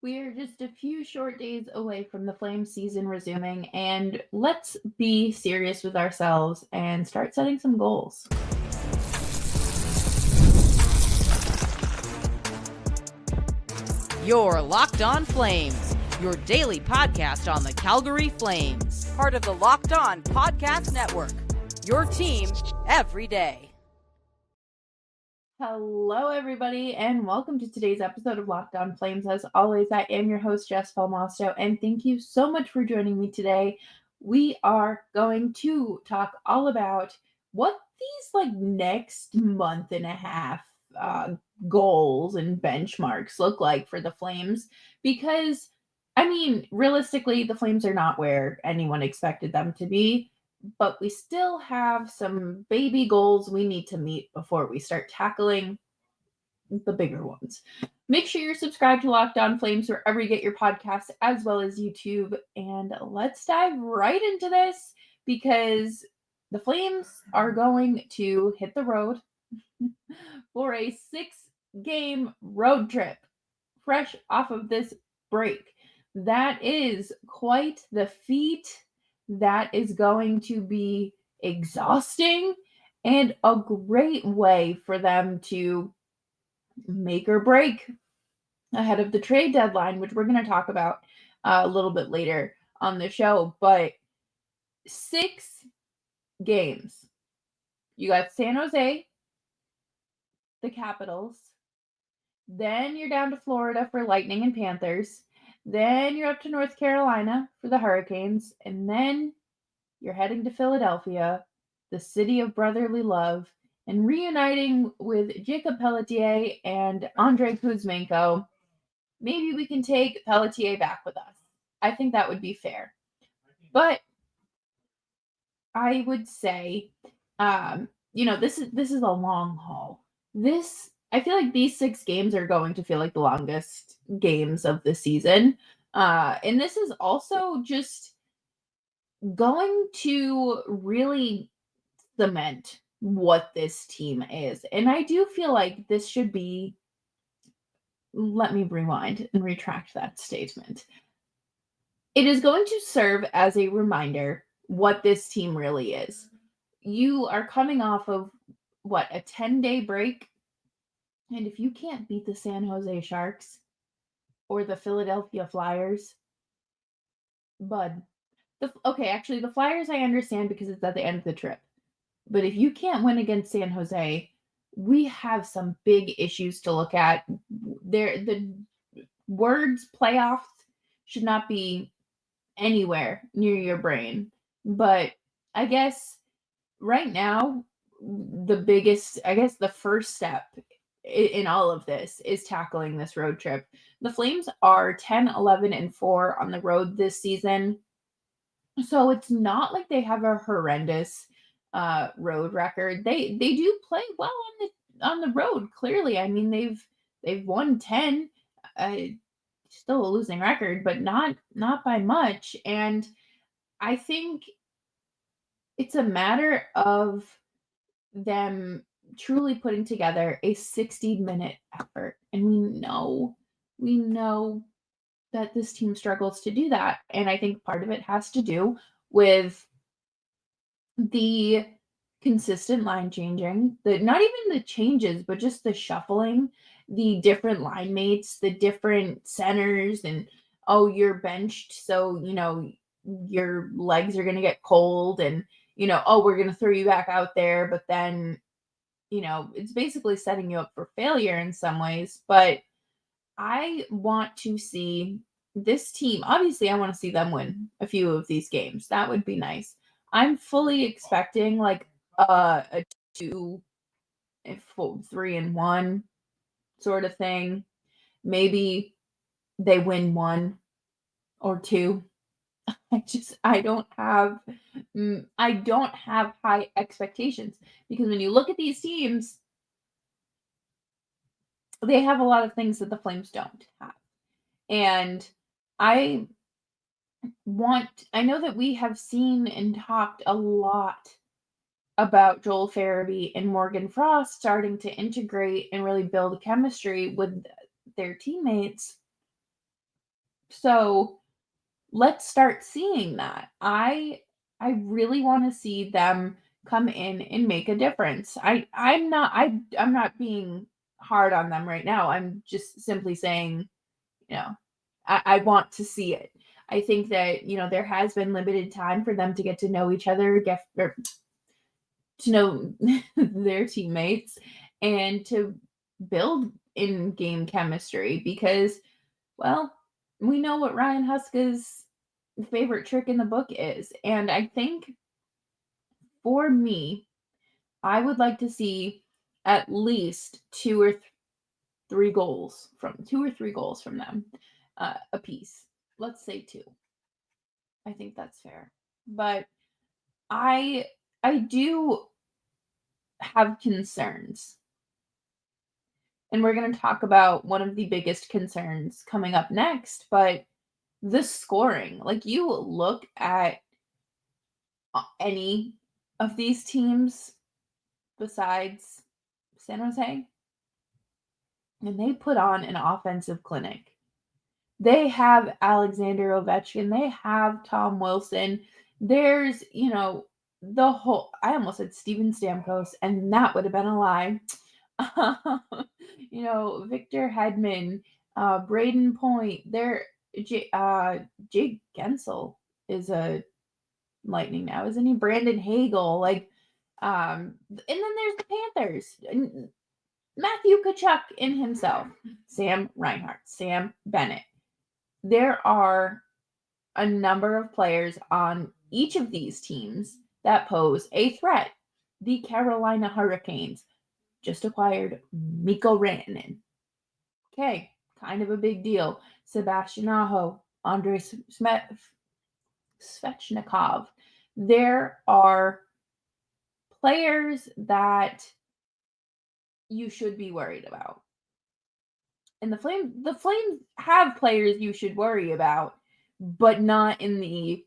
We are just a few short days away from the Flames season resuming, and let's be serious with ourselves and start setting some goals. You're Locked On Flames, your daily podcast on the Calgary Flames. Part of the Locked On Podcast Network, your team every day. Hello, everybody, and welcome to today's episode of Locked On Flames. As always, I am your host, Jess Belmosto, and thank you so much for joining me today. We are going to talk all about what these next month and a half goals and benchmarks look like for the Flames, because realistically, the Flames are not where anyone expected them to be, but we still have some baby goals we need to meet before we start tackling the bigger ones. Make sure you're subscribed to Locked On Flames wherever you get your podcasts, as well as YouTube. And let's dive right into this, because the Flames are going to hit the road for a 6-game road trip fresh off of this break. That is quite the feat. That is going to be exhausting and a great way for them to make or break ahead of the trade deadline, which we're going to talk about a little bit later on the show. But 6 games. You got San Jose, the Capitals. Then you're down to Florida for Lightning and Panthers. Then you're up to North Carolina for the Hurricanes. And then you're heading to Philadelphia, the city of brotherly love, and reuniting with Jacob Pelletier and Andrei Kuzmenko. Maybe we can take Pelletier back with us. I think that would be fair. But I would say, this is a long haul. I feel like these 6 games are going to feel like the longest games of the season. And this is also just going to really cement what this team is. And I do feel like this should be, let me rewind and retract that statement. It is going to serve as a reminder what this team really is. You are coming off of a 10-day break? And if you can't beat the San Jose Sharks or the Philadelphia Flyers, bud. Actually, the Flyers I understand because it's at the end of the trip. But if you can't win against San Jose, we have some big issues to look at. The words playoffs should not be anywhere near your brain. But I guess right now, the first step in all of this is tackling this road trip. The Flames are 10, 11, and 4 on the road this season. So it's not like they have a horrendous road record. They do play well on the road. Clearly, I mean they've won 10. Still a losing record, but not by much. And I think it's a matter of them truly putting together a 60-minute effort. And we know that this team struggles to do that. And I think part of it has to do with the consistent line changing, not even the changes, but just the shuffling, the different line mates, the different centers, and you're benched, so your legs are going to get cold, and we're going to throw you back out there, but then it's basically setting you up for failure in some ways. But I want to see this team. Obviously, I want to see them win a few of these games. That would be nice. I'm fully expecting a 3-1 sort of thing. Maybe they win 1 or 2. I don't have high expectations, because when you look at these teams, they have a lot of things that the Flames don't have. And I know that we have seen and talked a lot about Joel Farabee and Morgan Frost starting to integrate and really build chemistry with their teammates. So let's start seeing that. I really want to see them come in and make a difference. I'm not being hard on them right now. I'm just simply saying, you know, I want to see it. I think that, there has been limited time for them to get to know each other, or to know their teammates, and to build in game chemistry because, well, we know what Ryan Huska's favorite trick in the book is. And I think for me, I would like to see at least two or three goals from them, a piece. Let's say two. I think that's fair. But I I do have concerns. And we're going to talk about one of the biggest concerns coming up next, but the scoring. Like, you look at any of these teams besides San Jose, and they put on an offensive clinic. They have Alexander Ovechkin, they have Tom Wilson. There's, the whole, I almost said Steven Stamkos, and that would have been a lie. Victor Hedman, Braden Point, Jake Gensel is a Lightning now, isn't he? Brandon Hagel, and then there's the Panthers. Matthew Tkachuk in himself, Sam Reinhart, Sam Bennett. There are a number of players on each of these teams that pose a threat. The Carolina Hurricanes just acquired Mikko Rantanen. Okay, kind of a big deal. Sebastian Aho, Andrei Svechnikov. There are players that you should be worried about. And the Flames have players you should worry about, but not in the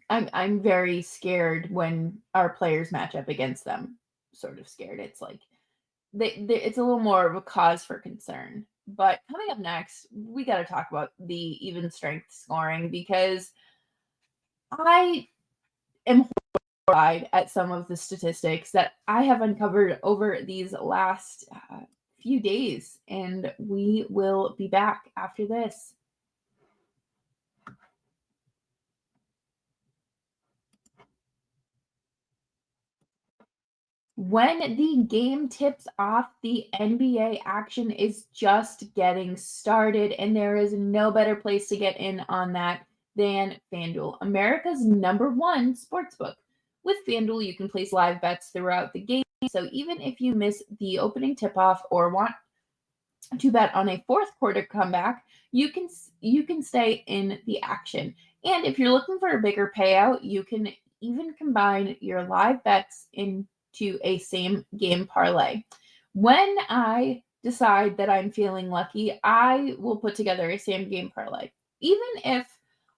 I'm very scared when our players match up against them. Sort of scared. It's like it's a little more of a cause for concern. But coming up next, we got to talk about the even strength scoring because I am horrified at some of the statistics that I have uncovered over these last few days, and we will be back after this. When the game tips off, the NBA action is just getting started, and there is no better place to get in on that than FanDuel, America's #1 sportsbook. With FanDuel, you can place live bets throughout the game, so even if you miss the opening tip-off or want to bet on a fourth quarter comeback, you can stay in the action. And if you're looking for a bigger payout, you can even combine your live bets into a same game parlay. When I decide that I'm feeling lucky, I will put together a same game parlay, even if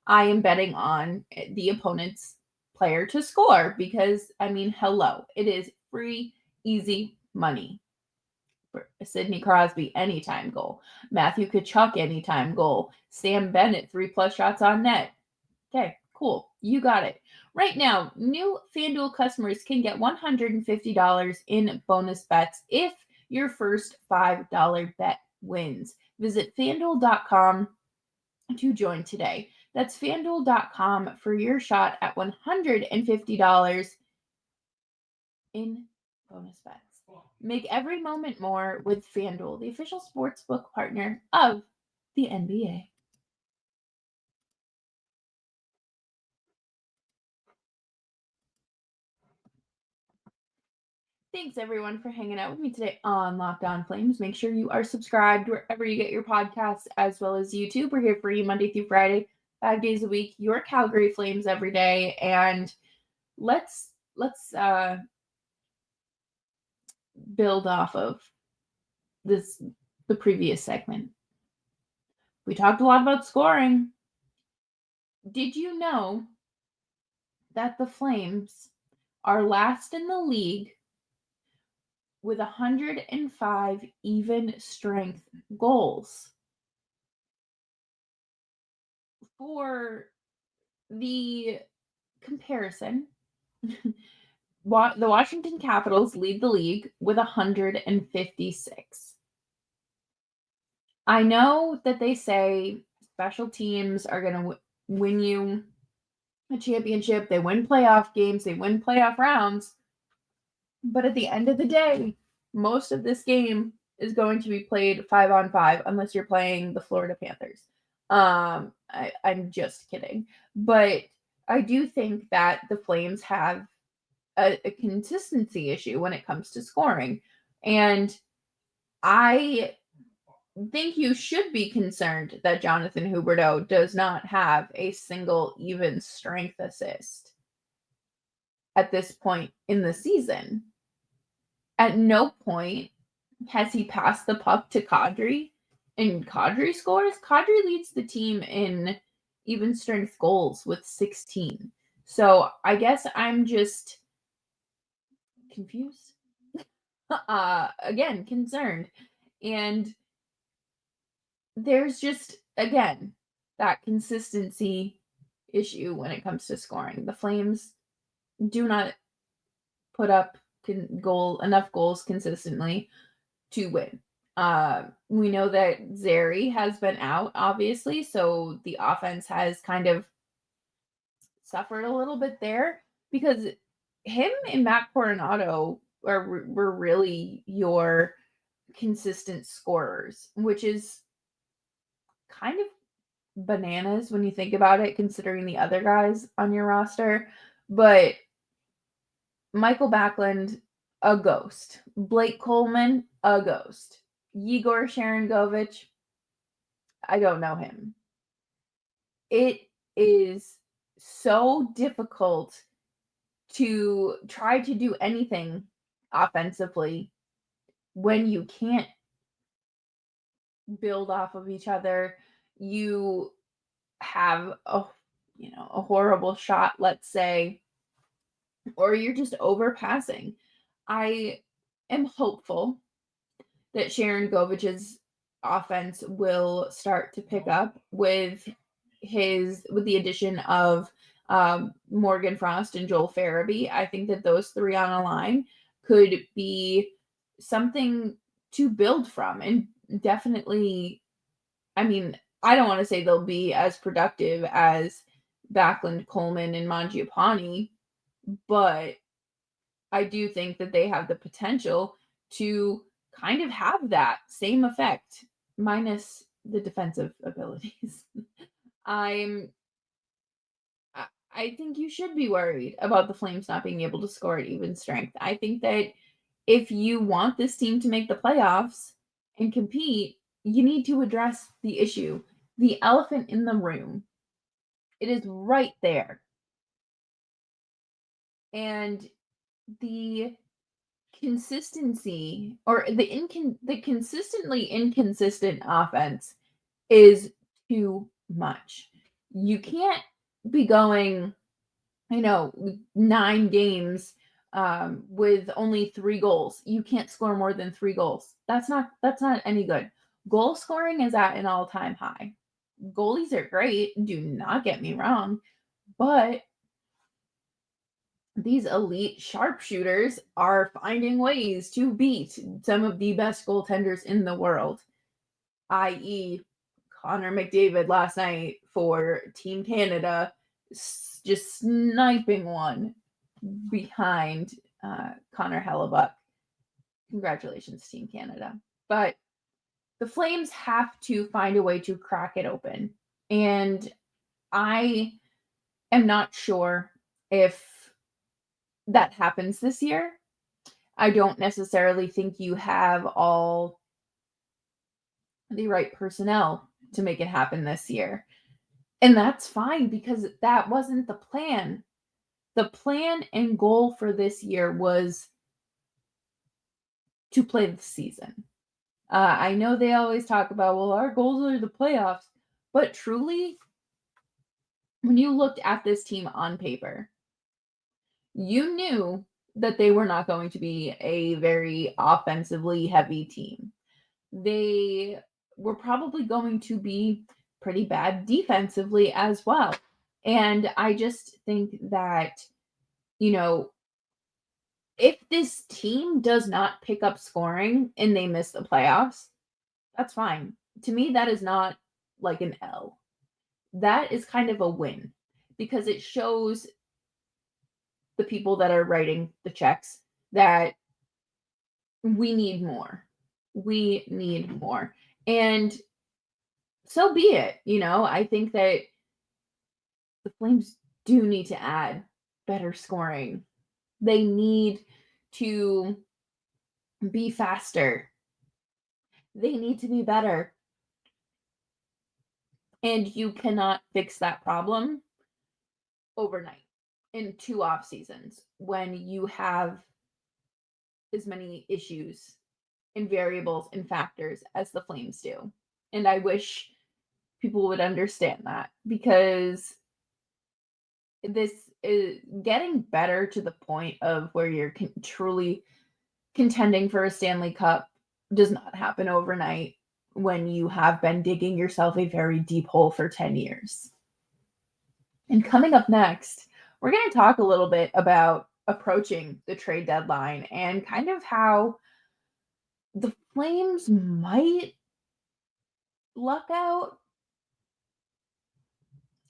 I am betting on the opponent's player to score, because hello, it is free, easy money. Sidney Crosby, anytime goal. Matthew Tkachuk, anytime goal. Sam Bennett, 3+ shots on net. Okay, cool. You got it. Right now, new FanDuel customers can get $150 in bonus bets if your first $5 bet wins. Visit FanDuel.com to join today. That's FanDuel.com for your shot at $150 in bonus bets. Make every moment more with FanDuel, the official sportsbook partner of the NBA. Thanks everyone for hanging out with me today on Locked On Flames. Make sure you are subscribed wherever you get your podcasts, as well as YouTube. We're here for you Monday through Friday, 5 days a week. Your Calgary Flames every day, and let's build off of the previous segment. We talked a lot about scoring. Did you know that the Flames are last in the league with 105 even strength goals? For the comparison, the Washington Capitals lead the league with 156. I know that they say special teams are going to win you a championship. They win playoff games, they win playoff rounds. But at the end of the day, most of this game is going to be played 5-on-5 unless you're playing the Florida Panthers. I'm just kidding. But I do think that the Flames have a consistency issue when it comes to scoring. And I think you should be concerned that Jonathan Huberdeau does not have a single even strength assist at this point in the season. At no point has he passed the puck to Kadri, and Kadri scores. Kadri leads the team in even strength goals with 16. So I guess I'm just confused. Again, concerned. And there's just, again, that consistency issue when it comes to scoring. The Flames do not put up enough goals consistently to win. We know that Zary has been out, obviously, so the offense has kind of suffered a little bit there because him and Matt Coronado were really your consistent scorers, which is kind of bananas when you think about it, considering the other guys on your roster. But Michael Backlund, a ghost. Blake Coleman, a ghost. Yegor Sharangovich, I don't know him. It is so difficult to try to do anything offensively when you can't build off of each other. You have a horrible shot, let's say, or you're just overpassing. I am hopeful that Sharangovich's offense will start to pick up with the addition of Morgan Frost and Joel Farabee. I think that those three on a line could be something to build from, and definitely, I mean, I don't want to say they'll be as productive as Backlund, Coleman, and Mangiapane, but I do think that they have the potential to kind of have that same effect, minus the defensive abilities. I think you should be worried about the Flames not being able to score at even strength. I think that if you want this team to make the playoffs and compete, you need to address the issue, the elephant in the room. It is right there. And the consistency, or the consistently inconsistent offense is too much. You can't be going, 9 games with only 3 goals. You can't score more than 3 goals. That's not any good. Goal scoring is at an all-time high. Goalies are great, do not get me wrong, but these elite sharpshooters are finding ways to beat some of the best goaltenders in the world, i.e., Connor McDavid last night for Team Canada, just sniping one behind Connor Hellebuck. Congratulations, Team Canada. But the Flames have to find a way to crack it open. And I am not sure if that happens this year. I don't necessarily think you have all the right personnel to make it happen this year. And that's fine because that wasn't the plan. The plan and goal for this year was to play the season. I know they always talk about, well, our goals are the playoffs, but truly, when you looked at this team on paper, you knew that they were not going to be a very offensively heavy team. They were probably going to be pretty bad defensively as well. And I just think that, if this team does not pick up scoring and they miss the playoffs, that's fine. To me, that is not like an L. That is kind of a win because it shows the people that are writing the checks that we need more. We need more. And so be it. I think that the Flames do need to add better scoring. They need to be faster. They need to be better. And you cannot fix that problem overnight in 2 off seasons when you have as many issues and variables and factors as the Flames do. And I wish people would understand that because this is getting better to the point of where you're truly contending for a Stanley Cup does not happen overnight when you have been digging yourself a very deep hole for 10 years. And coming up next, we're going to talk a little bit about approaching the trade deadline and kind of how the Flames might luck out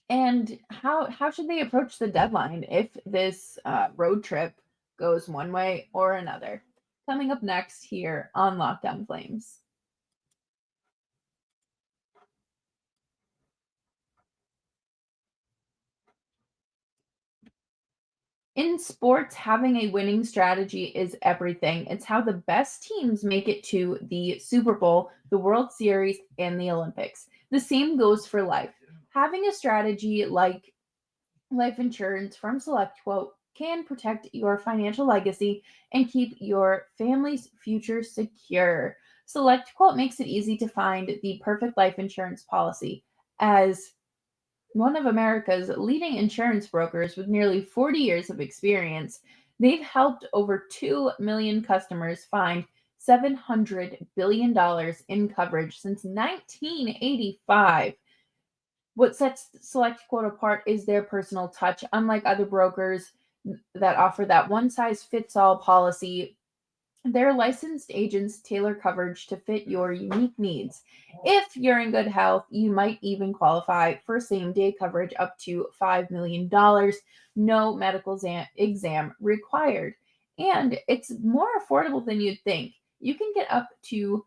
and how should they approach the deadline if this road trip goes one way or another. Coming up next here on Locked On Flames. In sports, having a winning strategy is everything. It's how the best teams make it to the Super Bowl, the World Series, and the Olympics. The same goes for life. Having a strategy like life insurance from SelectQuote can protect your financial legacy and keep your family's future secure. SelectQuote makes it easy to find the perfect life insurance policy. As one of America's leading insurance brokers with nearly 40 years of experience, they've helped over 2 million customers find $700 billion in coverage since 1985. What sets SelectQuote apart is their personal touch. Unlike other brokers that offer that one size fits all policy, their licensed agents tailor coverage to fit your unique needs. If you're in good health, you might even qualify for same day coverage up to $5 million. No medical exam required. And it's more affordable than you'd think. You can get up to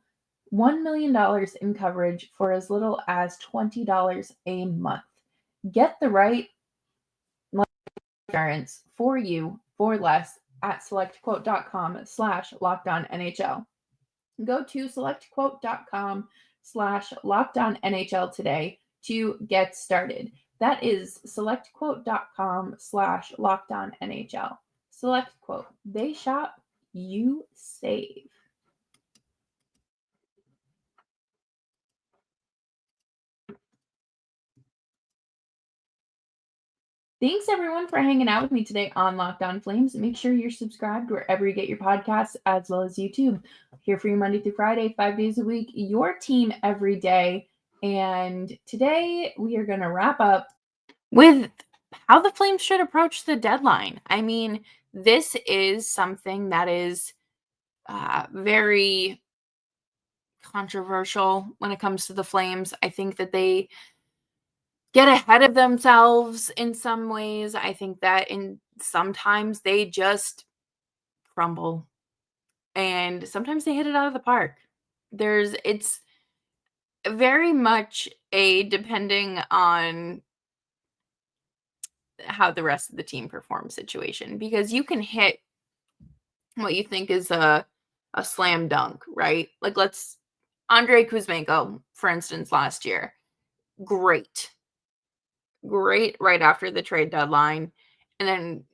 $1 million in coverage for as little as $20 a month. Get the right insurance for you for less at selectquote.com/lockedonnhl. Go to selectquote.com/lockedonnhl today to get started. That is selectquote.com/lockedonnhl. SelectQuote. They shop, you save. Thanks everyone for hanging out with me today on Locked On Flames. Make sure you're subscribed wherever you get your podcasts, as well as YouTube. Here for you Monday through Friday, 5 days a week, your team every day. And today we are going to wrap up with how the Flames should approach the deadline. I mean, this is something that is very controversial when it comes to the Flames. I think that they get ahead of themselves in some ways. I think that sometimes they just crumble and sometimes they hit it out of the park. It's very much a depending on how the rest of the team performs situation, because you can hit what you think is a slam dunk, right? Like Andrei Kuzmenko, for instance, last year. Great right after the trade deadline, and then,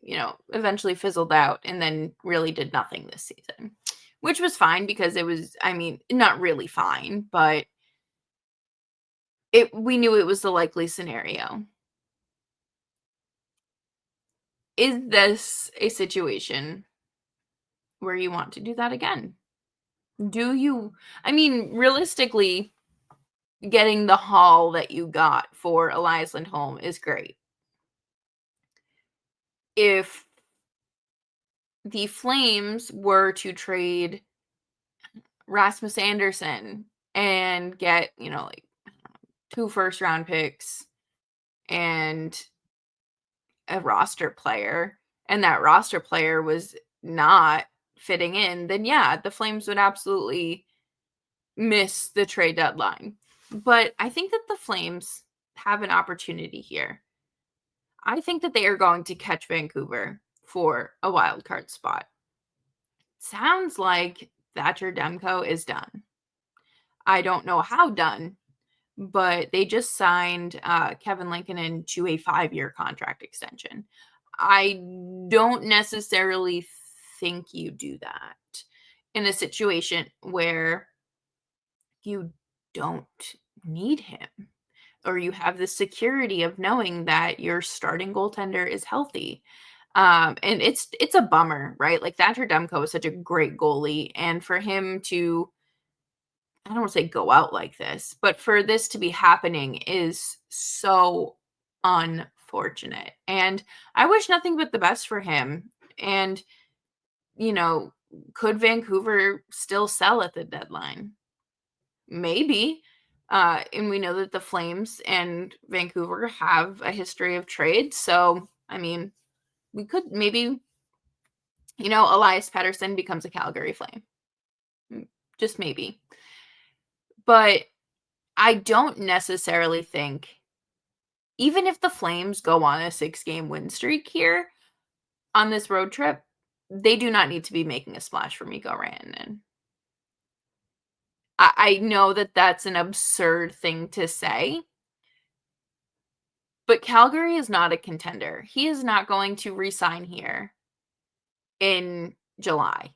eventually fizzled out and then really did nothing this season, which was fine because it was, not really fine, but we knew it was the likely scenario. Is this a situation where you want to do that again? Realistically, getting the haul that you got for Elias Lindholm is great. If the Flames were to trade Rasmus Anderson and get, like 2 first-round picks and a roster player, and that roster player was not fitting in, then yeah, the Flames would absolutely miss the trade deadline. But I think that the Flames have an opportunity here. I think that they are going to catch Vancouver for a wild card spot. Sounds like Thatcher Demko is done. I don't know how done, but they just signed Kevin Lankinen to a 5-year contract extension. I don't necessarily think you do that in a situation where you don't need him, or you have the security of knowing that your starting goaltender is healthy. And it's a bummer, right? Like Thatcher Demko is such a great goalie, and for him to, I don't want to say go out like this, but for this to be happening is so unfortunate. And I wish nothing but the best for him. And, could Vancouver still sell at the deadline? Maybe. And we know that the Flames and Vancouver have a history of trade. So, I mean, we could maybe, Elias Pettersson becomes a Calgary Flame. Just maybe. But I don't necessarily think, even if the Flames go on a 6-game win streak here on this road trip, they do not need to be making a splash for Mikko Rantanen. I know that that's an absurd thing to say, but Calgary is not a contender. He is not going to re-sign here in July.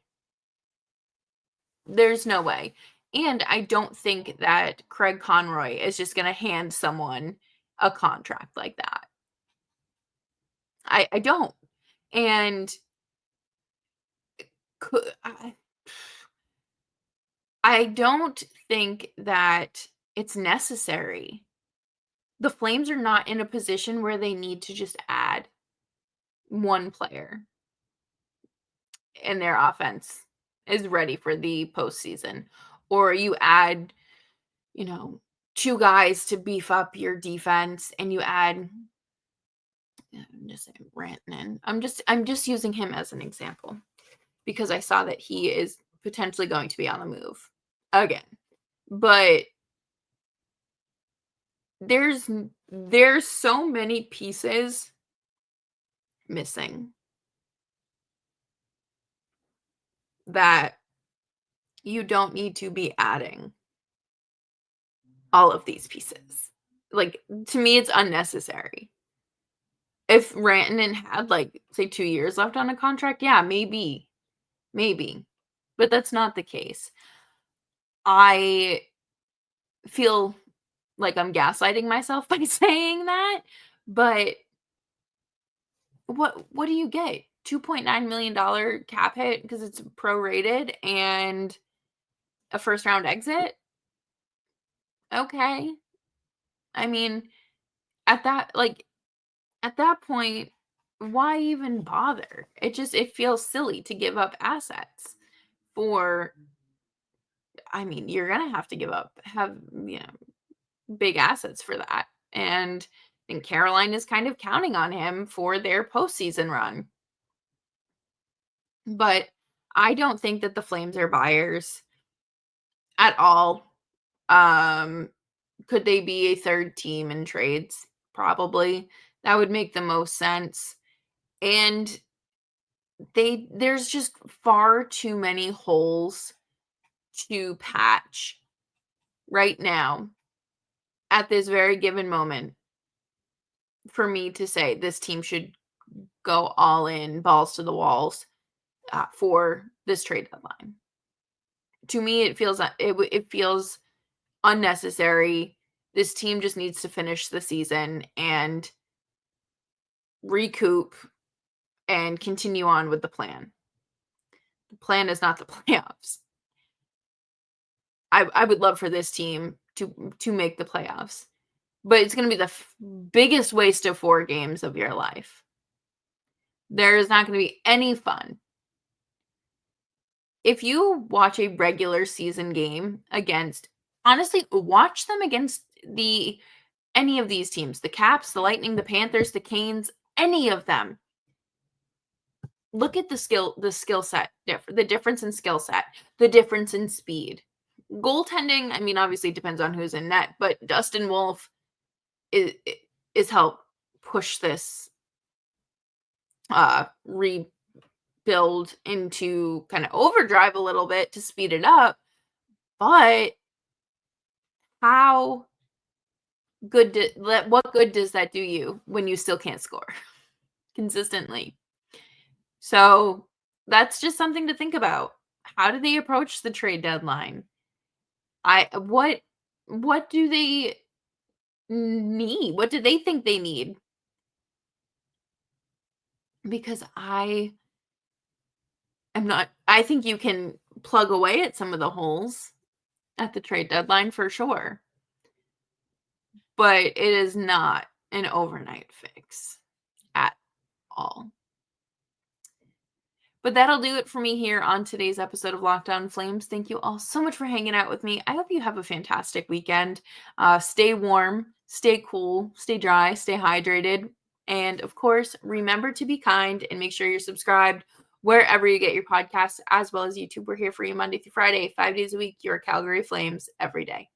There's no way. And I don't think that Craig Conroy is just going to hand someone a contract like that. I don't. And I don't think that it's necessary. The Flames are not in a position where they need to just add one player and their offense is ready for the postseason. Or you add, 2 guys to beef up your defense, and you add, I'm just saying Rantanen. I'm just using him as an example because I saw that he is potentially going to be on the move again. But there's so many pieces missing that you don't need to be adding all of these pieces. Like, to me, it's unnecessary. If Rantanen had, like, say 2 years left on a contract, yeah, maybe. But that's not the case. I feel like I'm gaslighting myself by saying that, but what do you get? $2.9 million cap hit because it's prorated and a first round exit? Okay. I mean, at that point, why even bother? It feels silly to give up assets for, I mean, you're gonna have to have big assets for that. And I think Caroline is kind of counting on him for their postseason run. But I don't think that the Flames are buyers at all. Could they be a third team in trades? Probably. That would make the most sense. And there's just far too many holes to patch right now at this very given moment for me to say this team should go all in, balls to the walls for this trade deadline. To me, it feels unnecessary. This team just needs to finish the season and recoup and continue on with the plan. The plan is not the playoffs. I would love for this team to make the playoffs. But it's going to be the biggest waste of 4 games of your life. There is not going to be any fun. If you watch a regular season game honestly, watch them against any of these teams, the Caps, the Lightning, the Panthers, the Canes, any of them. Look at the skill set, the difference in skill set, the difference in speed. Goaltending, I mean, obviously it depends on who's in net, but Dustin Wolf is helped push this rebuild into kind of overdrive a little bit to speed it up. But what good does that do you when you still can't score consistently? So that's just something to think about. How do they approach the trade deadline? What do they need? What do they think they need? Because I think you can plug away at some of the holes at the trade deadline for sure. But it is not an overnight fix at all. But that'll do it for me here on today's episode of Locked On Flames. Thank you all so much for hanging out with me. I hope you have a fantastic weekend. Stay warm, stay cool, stay dry, stay hydrated. And of course, remember to be kind and make sure you're subscribed wherever you get your podcasts, as well as YouTube. We're here for you Monday through Friday, 5 days a week. Your Calgary Flames every day.